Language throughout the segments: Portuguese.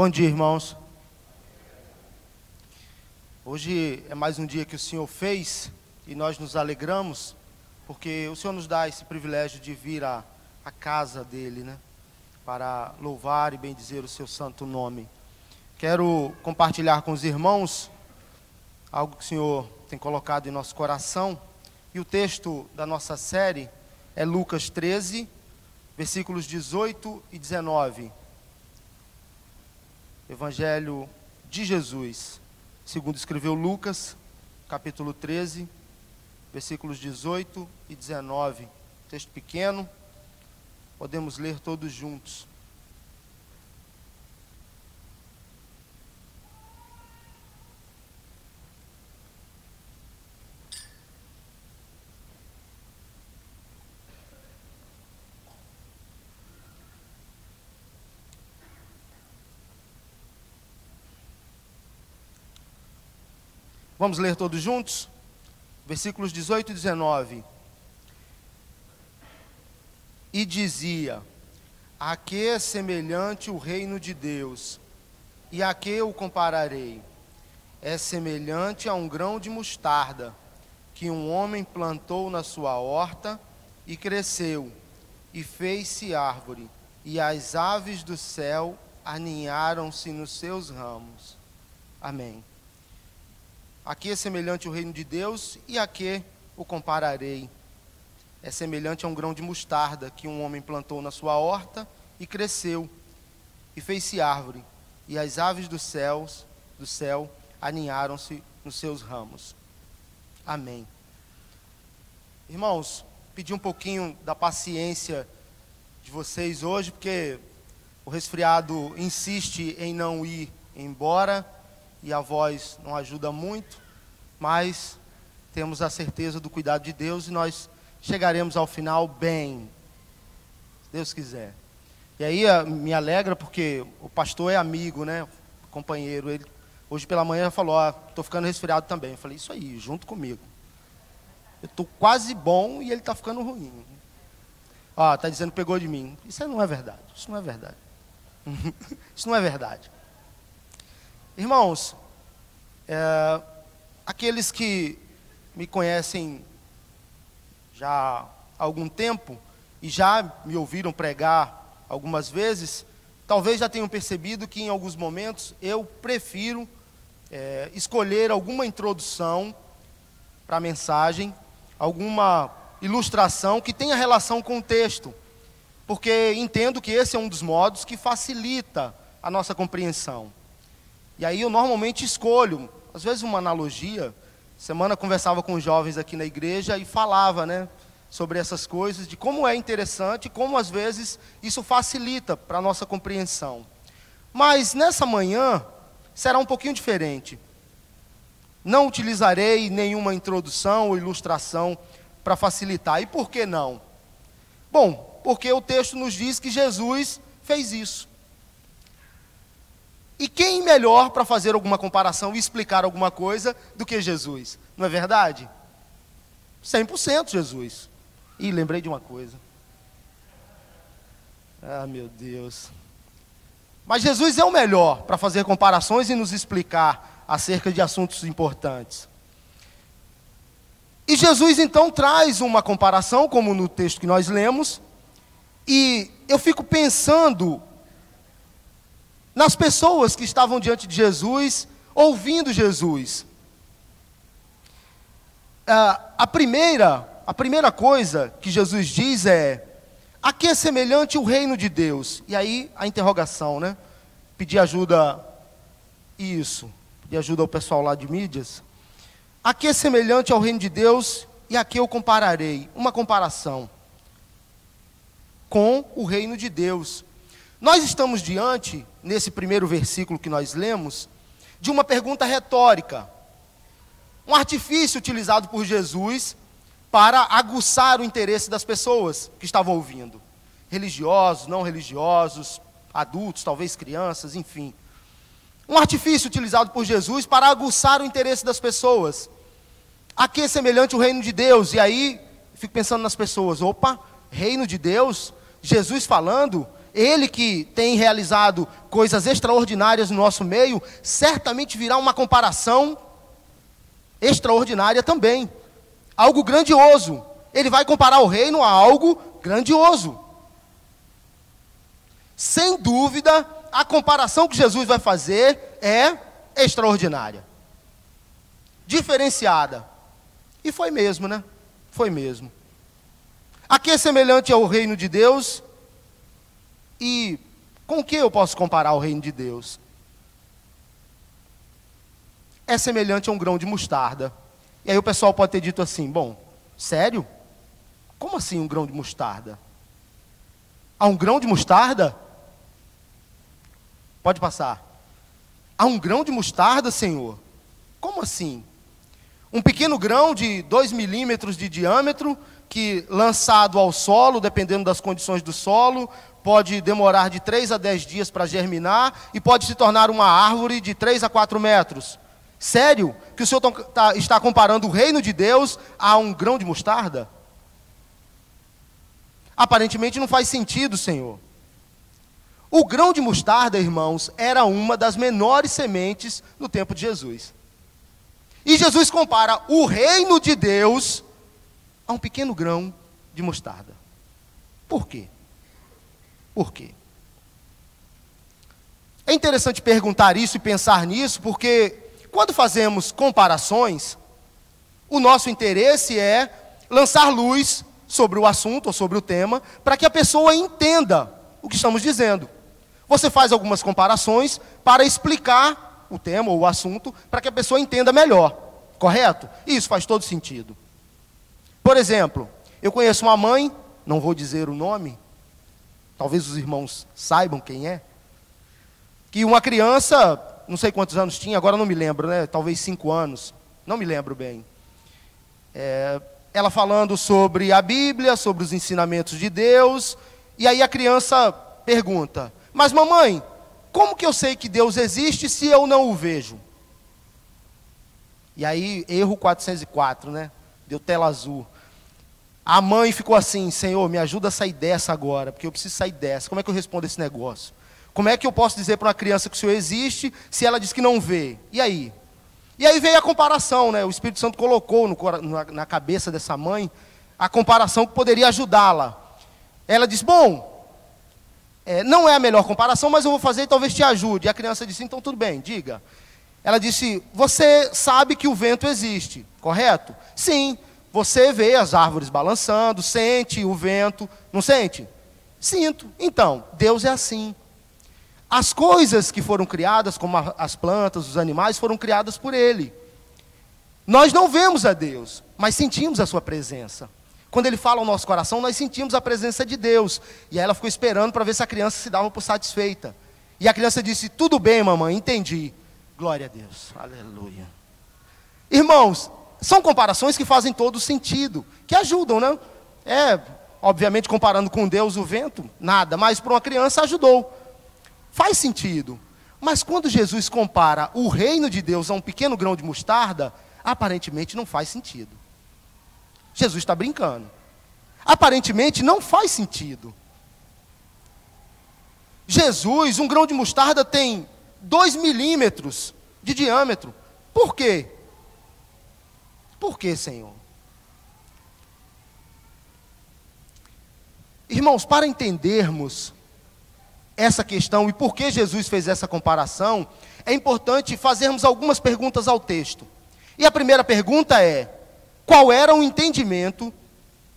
Bom dia, irmãos. Hoje é mais um dia que o Senhor fez e nós nos alegramos, porque o Senhor nos dá esse privilégio de vir à casa dEle, né? Para louvar e bendizer o seu santo nome. Quero compartilhar com os irmãos algo que o Senhor tem colocado em nosso coração. E o texto da nossa série é Lucas 13, versículos 18 e 19. Evangelho de Jesus, segundo escreveu Lucas, capítulo 13, versículos 18 e 19. Texto pequeno, podemos ler todos juntos. Vamos ler todos juntos? Versículos 18 e 19. E dizia: a que é semelhante o reino de Deus? E a que o compararei? É semelhante a um grão de mostarda, que um homem plantou na sua horta, e cresceu, e fez-se árvore, e as aves do céu aninharam-se nos seus ramos. Amém. A que é semelhante o reino de Deus, e a que o compararei? É semelhante a um grão de mostarda, que um homem plantou na sua horta, e cresceu, e fez-se árvore, e as aves do céu aninharam-se nos seus ramos. Amém. Irmãos, pedi um pouquinho da paciência de vocês hoje, porque o resfriado insiste em não ir embora, e a voz não ajuda muito, mas temos a certeza do cuidado de Deus e nós chegaremos ao final bem, se Deus quiser. E aí me alegra porque o pastor é amigo, né, companheiro. Ele hoje pela manhã falou: estou ficando resfriado também. Eu falei: isso aí, junto comigo. Eu estou quase bom e ele está ficando ruim. Está dizendo que pegou de mim. Isso não é verdade, isso não é verdade. Isso não é verdade. Irmãos, aqueles que me conhecem já há algum tempo e já me ouviram pregar algumas vezes, talvez já tenham percebido que em alguns momentos eu prefiro escolher alguma introdução para a mensagem, alguma ilustração que tenha relação com o texto, porque entendo que esse é um dos modos que facilita a nossa compreensão. E aí eu normalmente escolho, às vezes uma analogia. Semana conversava com os jovens aqui na igreja e falava, né, sobre essas coisas, de como é interessante, como às vezes isso facilita para a nossa compreensão. Mas nessa manhã será um pouquinho diferente. Não utilizarei nenhuma introdução ou ilustração para facilitar. E por que não? Bom, porque o texto nos diz que Jesus fez isso. E quem melhor para fazer alguma comparação e explicar alguma coisa do que Jesus? Não é verdade? 100% Jesus. E lembrei de uma coisa. Meu Deus. Mas Jesus é o melhor para fazer comparações e nos explicar acerca de assuntos importantes. E Jesus então traz uma comparação, como no texto que nós lemos, e eu fico pensando nas pessoas que estavam diante de Jesus, ouvindo Jesus. A primeira coisa que Jesus diz é: a que é semelhante o reino de Deus? E aí a interrogação, né? Pedir ajuda ao pessoal lá de mídias. A que é semelhante ao reino de Deus e a que eu compararei? Uma comparação com o reino de Deus. Nós estamos diante, nesse primeiro versículo que nós lemos, de uma pergunta retórica. Um artifício utilizado por Jesus para aguçar o interesse das pessoas que estavam ouvindo. Religiosos, não religiosos, adultos, talvez crianças, enfim. Um artifício utilizado por Jesus para aguçar o interesse das pessoas. A que é semelhante o reino de Deus? E aí, fico pensando nas pessoas: opa, reino de Deus? Jesus falando? Ele que tem realizado coisas extraordinárias no nosso meio, certamente virá uma comparação extraordinária também. Algo grandioso. Ele vai comparar o reino a algo grandioso. Sem dúvida, a comparação que Jesus vai fazer é extraordinária. Diferenciada. E foi mesmo, né? Foi mesmo. Aqui é semelhante ao reino de Deus. E com o que eu posso comparar o reino de Deus? É semelhante a um grão de mostarda. E aí o pessoal pode ter dito assim, bom, sério? Como assim um grão de mostarda? Há um grão de mostarda? Pode passar. Há um grão de mostarda, Senhor? Como assim? Um pequeno grão de 2 milímetros de diâmetro, que lançado ao solo, dependendo das condições do solo, pode demorar de 3 a 10 dias para germinar e pode se tornar uma árvore de 3 a 4 metros. Sério? Que o Senhor está comparando o reino de Deus a um grão de mostarda? Aparentemente não faz sentido, Senhor. O grão de mostarda, irmãos, era uma das menores sementes no tempo de Jesus. E Jesus compara o reino de Deus a um pequeno grão de mostarda. Por quê? Por quê? É interessante perguntar isso e pensar nisso, porque quando fazemos comparações, o nosso interesse é lançar luz sobre o assunto ou sobre o tema, para que a pessoa entenda o que estamos dizendo. Você faz algumas comparações para explicar o tema ou o assunto, para que a pessoa entenda melhor, correto? Isso faz todo sentido. Por exemplo, eu conheço uma mãe, não vou dizer o nome, talvez os irmãos saibam quem é, que uma criança, não sei quantos anos tinha, agora não me lembro, né? Talvez 5 anos, não me lembro bem. Ela falando sobre a Bíblia, sobre os ensinamentos de Deus, e aí a criança pergunta, mas mamãe, como que eu sei que Deus existe se eu não o vejo? E aí, erro 404, né? Deu tela azul. A mãe ficou assim, Senhor, me ajuda a sair dessa agora, porque eu preciso sair dessa. Como é que eu respondo esse negócio? Como é que eu posso dizer para uma criança que o Senhor existe, se ela diz que não vê? E aí? E aí veio a comparação, né? O Espírito Santo colocou na cabeça dessa mãe a comparação que poderia ajudá-la. Ela disse, bom, não é a melhor comparação, mas eu vou fazer e talvez te ajude. E a criança disse, então tudo bem, diga. Ela disse, você sabe que o vento existe, correto? Sim, você vê as árvores balançando, sente o vento, não sente? Sinto. Então, Deus é assim. As coisas que foram criadas, como as plantas, os animais, foram criadas por Ele. Nós não vemos a Deus, mas sentimos a Sua presença. Quando Ele fala ao nosso coração, nós sentimos a presença de Deus. E aí ela ficou esperando para ver se a criança se dava por satisfeita. E a criança disse, tudo bem, mamãe, entendi. Glória a Deus, aleluia. Irmãos, são comparações que fazem todo sentido, que ajudam, né? Obviamente, comparando com Deus o vento, nada, mas para uma criança ajudou. Faz sentido. Mas quando Jesus compara o reino de Deus a um pequeno grão de mostarda, aparentemente não faz sentido. Jesus está brincando. Aparentemente não faz sentido. Jesus, um grão de mostarda tem 2 milímetros de diâmetro. Por quê? Por quê, Senhor? Irmãos, para entendermos essa questão e por que Jesus fez essa comparação, é importante fazermos algumas perguntas ao texto. E a primeira pergunta é, qual era o entendimento,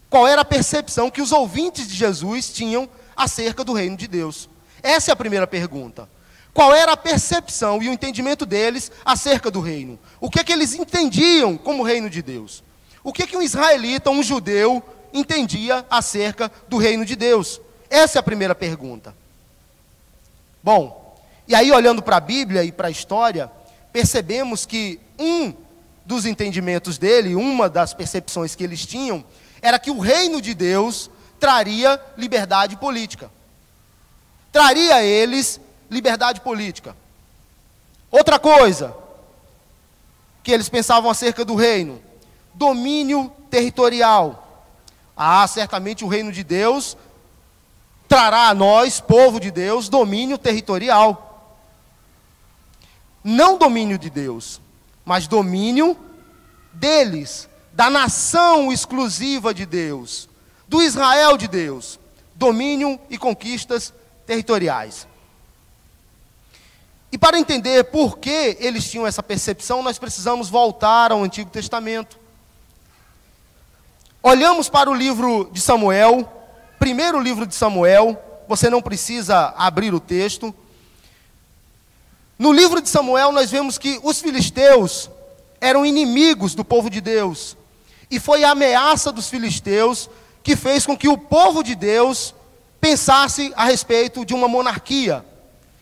qual era a percepção que os ouvintes de Jesus tinham acerca do reino de Deus? Essa é a primeira pergunta. Qual era a percepção e o entendimento deles acerca do reino? O que é que eles entendiam como reino de Deus? O que é que um israelita, um judeu, entendia acerca do reino de Deus? Essa é a primeira pergunta. Bom, e aí olhando para a Bíblia e para a história, percebemos que um dos entendimentos dele, uma das percepções que eles tinham, era que o reino de Deus traria liberdade política. Traria a eles liberdade política. Outra coisa que eles pensavam acerca do reino, domínio territorial. Certamente o reino de Deus trará a nós, povo de Deus, domínio territorial. Não domínio de Deus, mas domínio deles, da nação exclusiva de Deus, do Israel de Deus, domínio e conquistas territoriais. E para entender por que eles tinham essa percepção, nós precisamos voltar ao Antigo Testamento. Olhamos para o livro de Samuel, primeiro livro de Samuel, você não precisa abrir o texto. No livro de Samuel nós vemos que os filisteus eram inimigos do povo de Deus. E foi a ameaça dos filisteus que fez com que o povo de Deus pensasse a respeito de uma monarquia,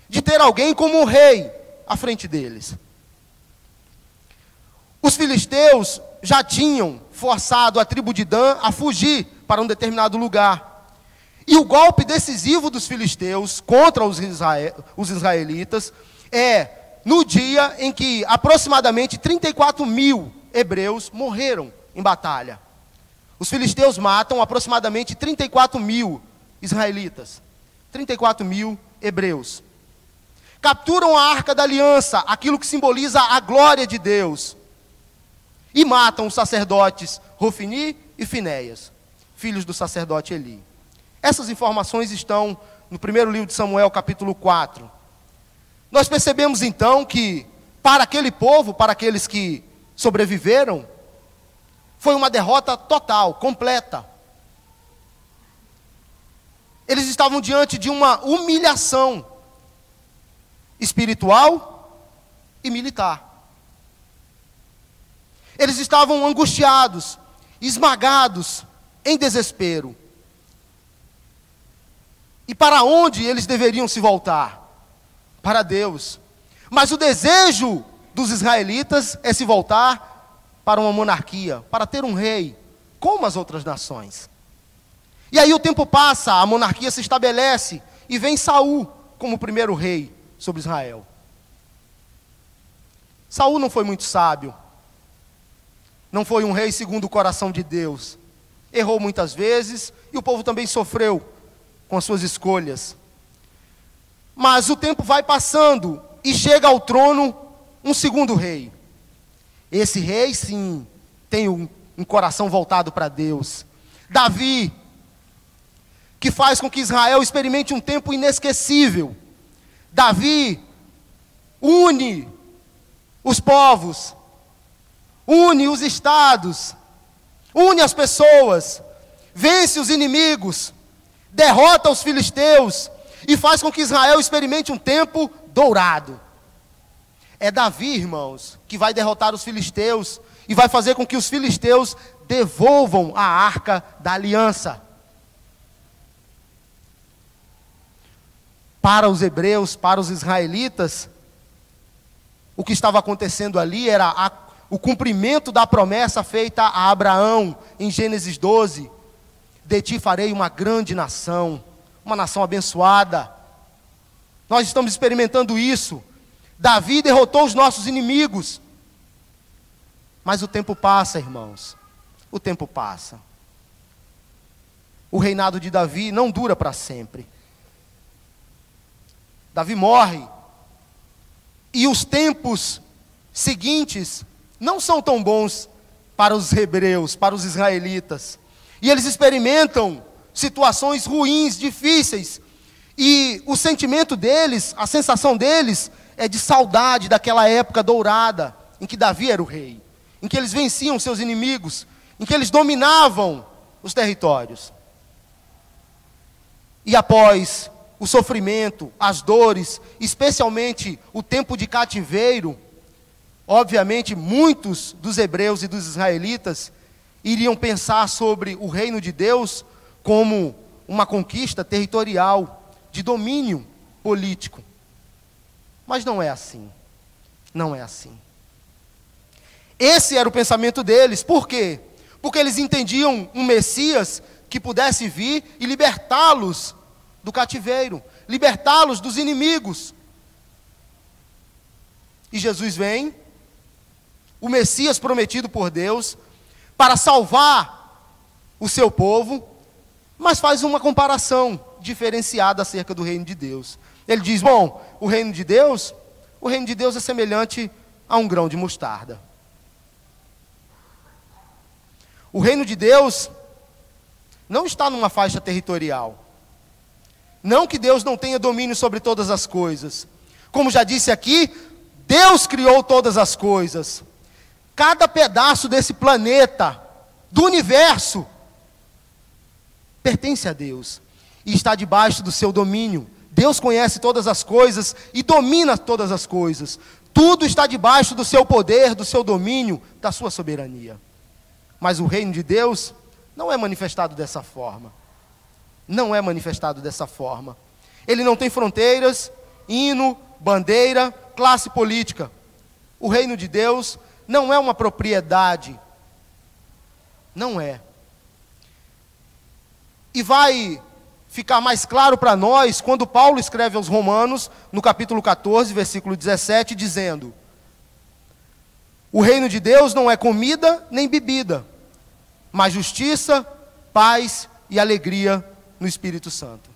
de ter alguém como rei à frente deles. Os filisteus já tinham forçado a tribo de Dan a fugir para um determinado lugar. E o golpe decisivo dos filisteus contra os israelitas é no dia em que aproximadamente 34 mil hebreus morreram em batalha. Os filisteus matam aproximadamente 34 mil israelitas, 34 mil hebreus. Capturam a Arca da Aliança, aquilo que simboliza a glória de Deus, e matam os sacerdotes Hofni e Finéias, filhos do sacerdote Eli. Essas informações estão no primeiro livro de Samuel, capítulo 4. Nós percebemos então que, para aquele povo, para aqueles que sobreviveram, foi uma derrota total, completa. Eles estavam diante de uma humilhação espiritual e militar. Eles estavam angustiados, esmagados, em desespero. E para onde eles deveriam se voltar? Para Deus. Mas o desejo dos israelitas é se voltar para uma monarquia, para ter um rei, como as outras nações. E aí o tempo passa, a monarquia se estabelece, e vem Saul como o primeiro rei sobre Israel. Saul não foi muito sábio, não foi um rei segundo o coração de Deus, errou muitas vezes, e o povo também sofreu com as suas escolhas. Mas o tempo vai passando, e chega ao trono um segundo rei. Esse rei, sim, tem um coração voltado para Deus. Davi, que faz com que Israel experimente um tempo inesquecível. Davi une os povos, une os estados, une as pessoas, vence os inimigos, derrota os filisteus e faz com que Israel experimente um tempo dourado. É Davi, irmãos, que vai derrotar os filisteus e vai fazer com que os filisteus devolvam a Arca da Aliança. Para os hebreus, para os israelitas, o que estava acontecendo ali era o cumprimento da promessa feita a Abraão em Gênesis 12. De ti farei uma grande nação, uma nação abençoada. Nós estamos experimentando isso. Davi derrotou os nossos inimigos. Mas o tempo passa, irmãos. O tempo passa. O reinado de Davi não dura para sempre. Davi morre. E os tempos seguintes não são tão bons para os hebreus, para os israelitas. E eles experimentam situações ruins, difíceis. E o sentimento deles, a sensação deles, é de saudade daquela época dourada, em que Davi era o rei, em que eles venciam seus inimigos, em que eles dominavam os territórios. E após o sofrimento, as dores, especialmente o tempo de cativeiro, obviamente muitos dos hebreus e dos israelitas iriam pensar sobre o reino de Deus como uma conquista territorial, de domínio político. Mas não é assim. Não é assim. Esse era o pensamento deles. Por quê? Porque eles entendiam um Messias que pudesse vir e libertá-los do cativeiro, libertá-los dos inimigos. E Jesus vem, o Messias prometido por Deus, para salvar o seu povo, mas faz uma comparação diferenciada acerca do reino de Deus. Ele diz, bom, o reino de Deus é semelhante a um grão de mostarda. O reino de Deus não está numa faixa territorial. Não que Deus não tenha domínio sobre todas as coisas. Como já disse aqui, Deus criou todas as coisas. Cada pedaço desse planeta, do universo, pertence a Deus e está debaixo do seu domínio. Deus conhece todas as coisas e domina todas as coisas. Tudo está debaixo do seu poder, do seu domínio, da sua soberania. Mas o reino de Deus não é manifestado dessa forma. Não é manifestado dessa forma. Ele não tem fronteiras, hino, bandeira, classe política. O reino de Deus não é uma propriedade. Não é. E vai ficar mais claro para nós quando Paulo escreve aos Romanos, no capítulo 14, versículo 17, dizendo: o reino de Deus não é comida nem bebida, mas justiça, paz e alegria no Espírito Santo.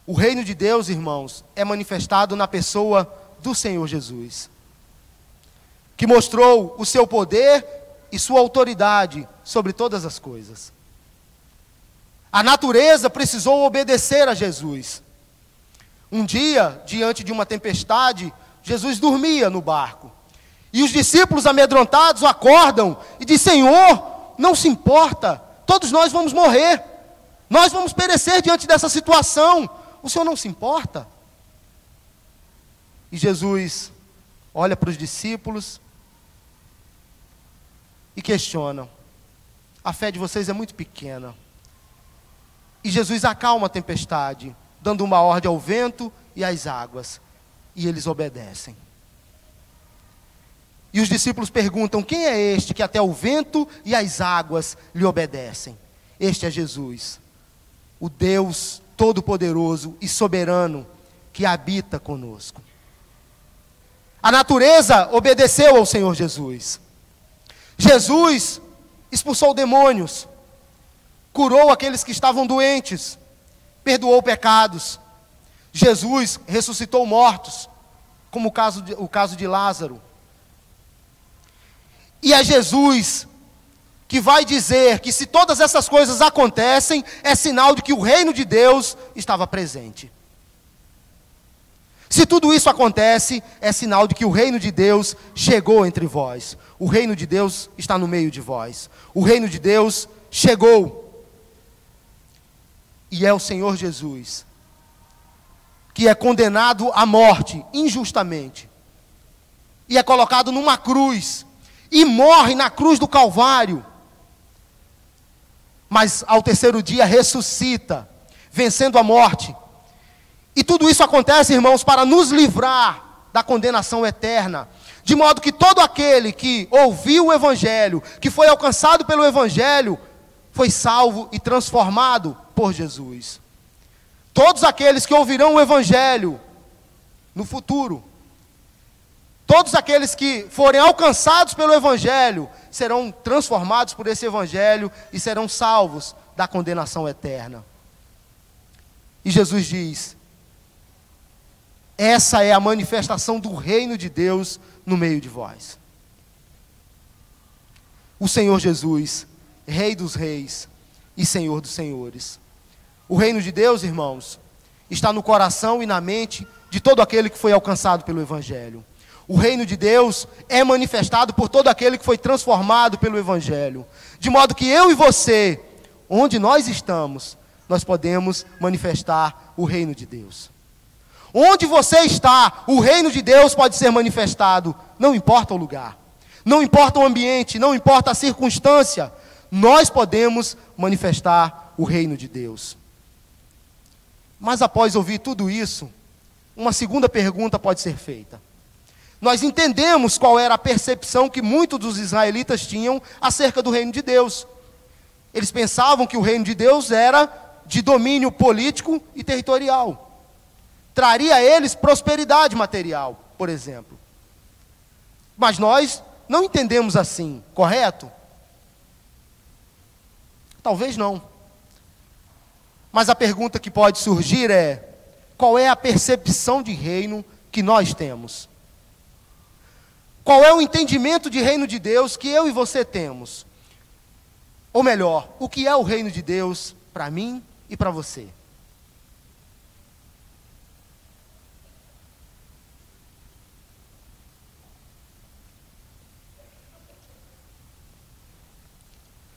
O reino de Deus, irmãos, é manifestado na pessoa do Senhor Jesus, que mostrou o seu poder e sua autoridade sobre todas as coisas. A natureza precisou obedecer a Jesus. Um dia, diante de uma tempestade, Jesus dormia no barco. E os discípulos amedrontados acordam e dizem: Senhor, não se importa, todos nós vamos morrer. Nós vamos perecer diante dessa situação. O Senhor não se importa? E Jesus olha para os discípulos e questiona: a fé de vocês é muito pequena. E Jesus acalma a tempestade, dando uma ordem ao vento e às águas. E eles obedecem. E os discípulos perguntam: quem é este que até o vento e as águas lhe obedecem? Este é Jesus, o Deus Todo-Poderoso e Soberano que habita conosco. A natureza obedeceu ao Senhor Jesus. Jesus expulsou demônios, curou aqueles que estavam doentes, perdoou pecados. Jesus ressuscitou mortos, como o caso de Lázaro. E é Jesus que vai dizer que se todas essas coisas acontecem, é sinal de que o reino de Deus estava presente. Se tudo isso acontece, é sinal de que o reino de Deus chegou entre vós. O reino de Deus está no meio de vós. O reino de Deus chegou. E é o Senhor Jesus que é condenado à morte injustamente. E é colocado numa cruz. E morre na cruz do Calvário. Mas ao terceiro dia ressuscita, vencendo a morte. E tudo isso acontece, irmãos, para nos livrar da condenação eterna. De modo que todo aquele que ouviu o Evangelho, que foi alcançado pelo Evangelho, foi salvo e transformado por Jesus. Todos aqueles que ouvirão o Evangelho no futuro, todos aqueles que forem alcançados pelo Evangelho, serão transformados por esse Evangelho e serão salvos da condenação eterna. E Jesus diz: essa é a manifestação do reino de Deus no meio de vós. O Senhor Jesus, Rei dos reis e Senhor dos senhores. O reino de Deus, irmãos, está no coração e na mente de todo aquele que foi alcançado pelo Evangelho. O reino de Deus é manifestado por todo aquele que foi transformado pelo Evangelho. De modo que eu e você, onde nós estamos, nós podemos manifestar o reino de Deus. Onde você está, o reino de Deus pode ser manifestado. Não importa o lugar, não importa o ambiente, não importa a circunstância. Nós podemos manifestar o reino de Deus. Mas após ouvir tudo isso, uma segunda pergunta pode ser feita. Nós entendemos qual era a percepção que muitos dos israelitas tinham acerca do reino de Deus. Eles pensavam que o reino de Deus era de domínio político e territorial. Traria a eles prosperidade material, por exemplo. Mas nós não entendemos assim, correto? Talvez não. Mas a pergunta que pode surgir é: qual é a percepção de reino que nós temos? Qual é o entendimento de reino de Deus que eu e você temos? Ou melhor, o que é o reino de Deus para mim e para você?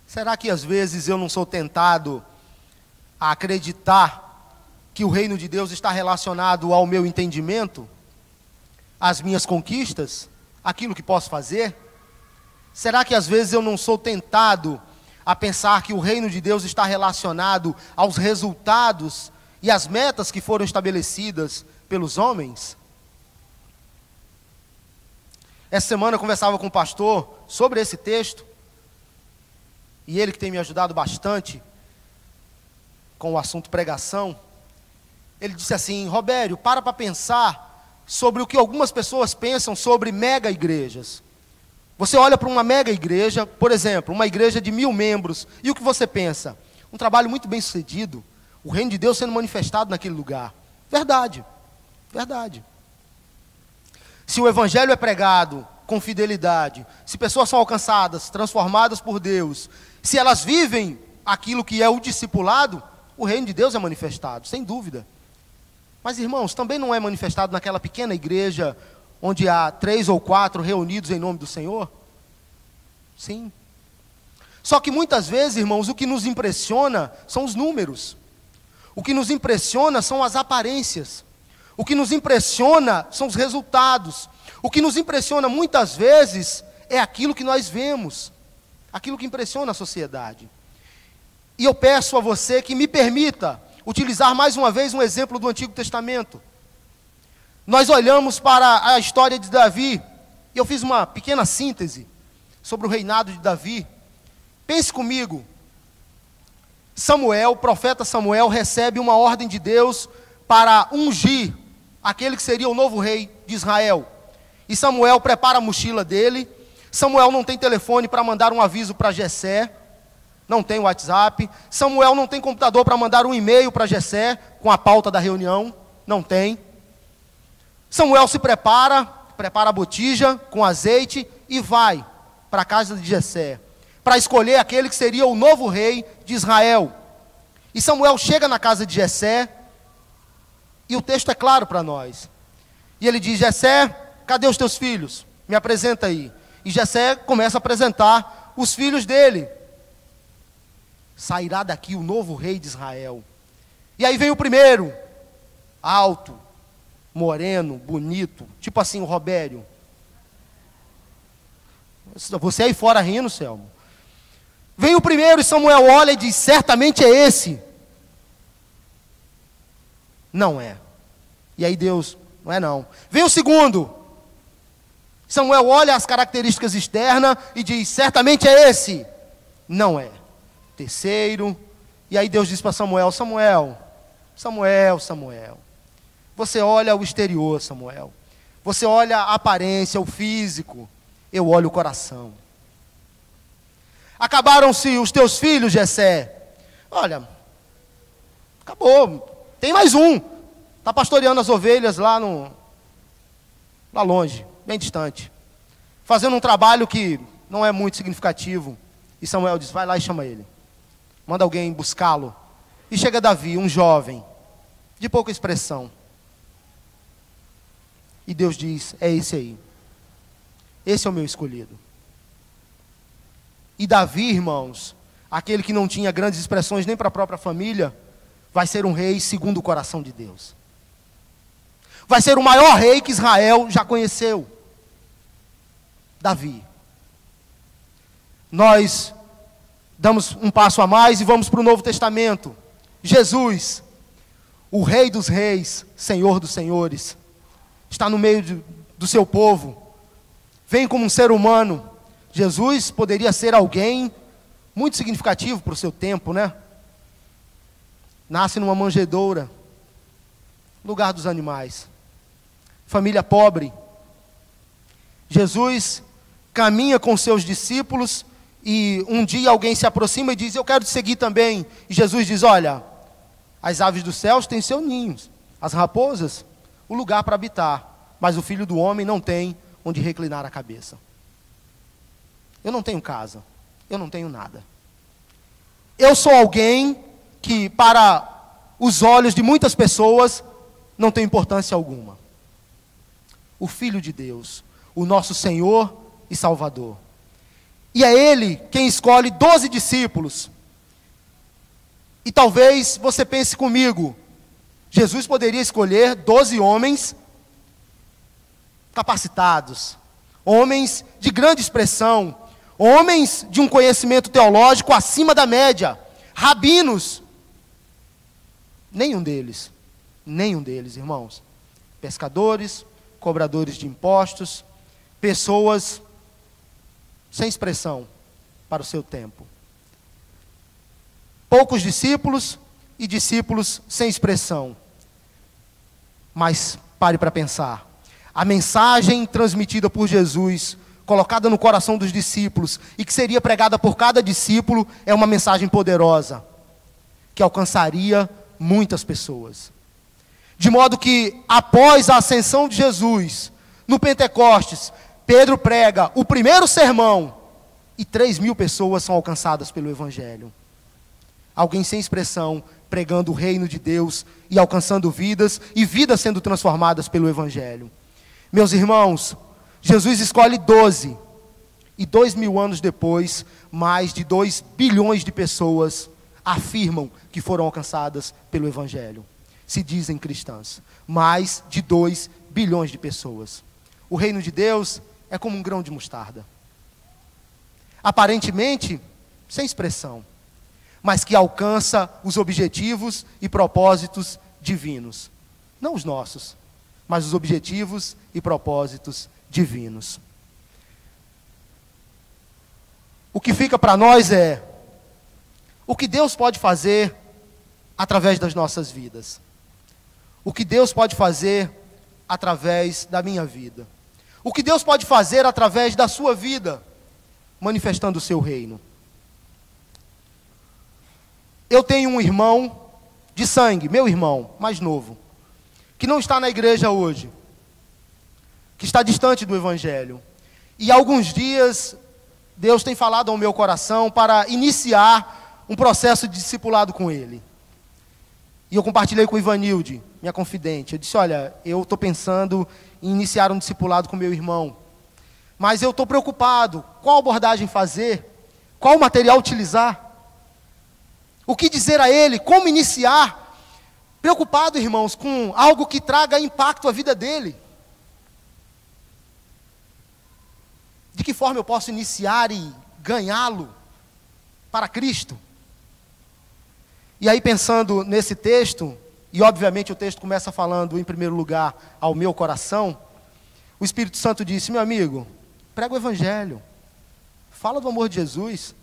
Será que às vezes eu não sou tentado a acreditar que o reino de Deus está relacionado ao meu entendimento, às minhas conquistas, aquilo que posso fazer? Será que às vezes eu não sou tentado a pensar que o reino de Deus está relacionado aos resultados e às metas que foram estabelecidas pelos homens? Essa semana eu conversava com o pastor sobre esse texto, e ele que tem me ajudado bastante com o assunto pregação. Ele disse assim: Robério, para pensar sobre o que algumas pessoas pensam sobre mega igrejas. Você olha para uma mega igreja, por exemplo, uma igreja de 1000 membros, e o que você pensa? Um trabalho muito bem sucedido, o reino de Deus sendo manifestado naquele lugar. Verdade, verdade. Se o evangelho é pregado com fidelidade, se pessoas são alcançadas, transformadas por Deus, se elas vivem aquilo que é o discipulado, o reino de Deus é manifestado, sem dúvida. Mas, irmãos, também não é manifestado naquela pequena igreja onde há 3 ou 4 reunidos em nome do Senhor? Sim. Só que muitas vezes, irmãos, o que nos impressiona são os números. O que nos impressiona são as aparências. O que nos impressiona são os resultados. O que nos impressiona muitas vezes é aquilo que nós vemos, aquilo que impressiona a sociedade. E eu peço a você que me permita utilizar mais uma vez um exemplo do Antigo Testamento. Nós olhamos para a história de Davi, e eu fiz uma pequena síntese sobre o reinado de Davi. Pense comigo, Samuel, o profeta Samuel, recebe uma ordem de Deus para ungir aquele que seria o novo rei de Israel. E Samuel prepara a mochila dele. Samuel não tem telefone para mandar um aviso para Jessé, não tem WhatsApp. Samuel não tem computador para mandar um e-mail para Jessé com a pauta da reunião, não tem. Samuel se prepara a botija com azeite e vai para a casa de Jessé, para escolher aquele que seria o novo rei de Israel. E Samuel chega na casa de Jessé, e o texto é claro para nós. E ele diz: Jessé, cadê os teus filhos? Me apresenta aí. E Jessé começa a apresentar os filhos dele. Sairá daqui o novo rei de Israel. E aí vem o primeiro, alto, moreno, bonito, tipo assim o Robério. Você aí fora rindo, Selmo. Vem o primeiro e Samuel olha e diz: certamente é esse. Não é. E aí Deus: não é não. Vem o segundo. Samuel olha as características externas e diz: certamente é esse. Não é. Terceiro. E aí Deus diz para Samuel: Samuel, você olha o exterior, Samuel. Você olha a aparência, o físico. Eu olho o coração. Acabaram-se os teus filhos, Jessé? Olha, acabou. Tem mais um. Está pastoreando as ovelhas lá longe, bem distante. Fazendo um trabalho que não é muito significativo. E Samuel diz: vai lá e chama ele. Manda alguém buscá-lo. E chega Davi, um jovem, de pouca expressão. E Deus diz: é esse aí. Esse é o meu escolhido. E Davi, irmãos, aquele que não tinha grandes expressões nem para a própria família, vai ser um rei segundo o coração de Deus. Vai ser o maior rei que Israel já conheceu. Davi. Nós damos um passo a mais e vamos para o Novo Testamento. Jesus, o Rei dos Reis, Senhor dos Senhores, está no meio do seu povo. Vem como um ser humano. Jesus poderia ser alguém muito significativo para o seu tempo, né? Nasce numa manjedoura, lugar dos animais, família pobre. Jesus caminha com seus discípulos e um dia alguém se aproxima e diz: eu quero te seguir também. E Jesus diz: olha, As aves dos céus têm seus ninhos, as raposas, o lugar para habitar, mas o Filho do Homem não tem onde reclinar a cabeça. Eu não tenho casa, eu não tenho nada. Eu sou alguém que, para os olhos de muitas pessoas, não tem importância alguma. O Filho de Deus, o nosso Senhor e Salvador. E é Ele quem escolhe 12 discípulos. E talvez você pense comigo, Jesus poderia escolher 12 homens capacitados, homens de grande expressão, homens de um conhecimento teológico acima da média, rabinos. Nenhum deles, irmãos. Pescadores, cobradores de impostos, pessoas sem expressão para o seu tempo. Poucos discípulos e discípulos sem expressão. Mas pare para pensar. A mensagem transmitida por Jesus, colocada no coração dos discípulos e que seria pregada por cada discípulo, é uma mensagem poderosa, que alcançaria muitas pessoas. De modo que, após a ascensão de Jesus, no Pentecostes, Pedro prega o primeiro sermão e 3.000 pessoas são alcançadas pelo Evangelho. Alguém sem expressão, pregando o reino de Deus e alcançando vidas, e vidas sendo transformadas pelo Evangelho. Meus irmãos, Jesus escolhe 12, e 2.000 anos depois, mais de 2 bilhões de pessoas afirmam que foram alcançadas pelo Evangelho. Se dizem cristãs. Mais de 2 bilhões de pessoas. O reino de Deus é como um grão de mostarda. Aparentemente, sem expressão, mas que alcança os objetivos e propósitos divinos. Não os nossos, mas os objetivos e propósitos divinos. O que fica para nós é o que Deus pode fazer através das nossas vidas. O que Deus pode fazer através da minha vida. O que Deus pode fazer através da sua vida, manifestando o seu reino. Eu tenho um irmão de sangue, meu irmão, mais novo, que não está na igreja hoje, que está distante do Evangelho. E há alguns dias, Deus tem falado ao meu coração para iniciar um processo de discipulado com ele. E eu compartilhei com o Ivanilde, minha confidente. Eu disse, olha, eu estou pensando em iniciar um discipulado com meu irmão. Mas eu estou preocupado, qual abordagem fazer? Qual material utilizar? O que dizer a ele? Como iniciar? Preocupado, irmãos, com algo que traga impacto à vida dele. De que forma eu posso iniciar e ganhá-lo para Cristo? E aí, pensando nesse texto, e obviamente o texto começa falando, em primeiro lugar, ao meu coração, o Espírito Santo disse, meu amigo, prega o Evangelho, fala do amor de Jesus,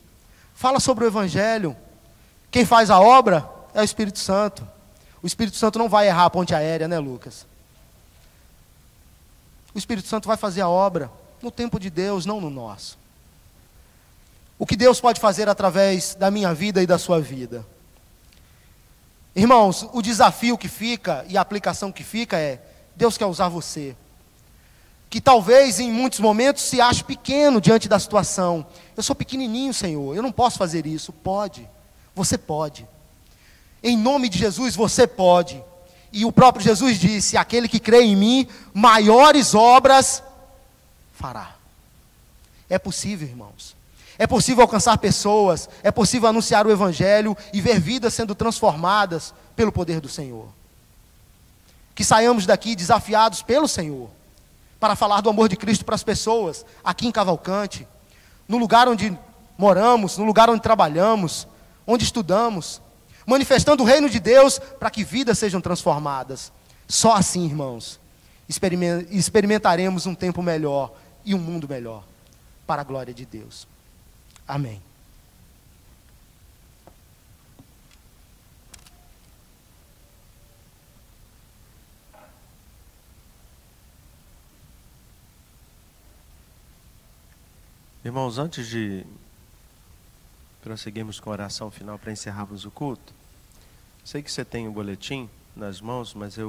fala sobre o Evangelho. Quem faz a obra é o Espírito Santo. O Espírito Santo não vai errar a ponte aérea, né, Lucas? O Espírito Santo vai fazer a obra no tempo de Deus, não no nosso. O que Deus pode fazer através da minha vida e da sua vida? Irmãos, o desafio que fica e a aplicação que fica é, Deus quer usar você. Que talvez em muitos momentos se ache pequeno diante da situação. Eu sou pequenininho, Senhor, eu não posso fazer isso. Pode, você pode. Em nome de Jesus, você pode. E o próprio Jesus disse, aquele que crê em mim, maiores obras fará. É possível, irmãos. É possível alcançar pessoas, é possível anunciar o Evangelho e ver vidas sendo transformadas pelo poder do Senhor. Que saiamos daqui desafiados pelo Senhor, para falar do amor de Cristo para as pessoas, aqui em Cavalcante, no lugar onde moramos, no lugar onde trabalhamos, onde estudamos, manifestando o reino de Deus para que vidas sejam transformadas. Só assim, irmãos, experimentaremos um tempo melhor e um mundo melhor, para a glória de Deus. Amém. Irmãos, antes de prosseguirmos com a oração final para encerrarmos o culto, sei que você tem o boletim nas mãos, mas eu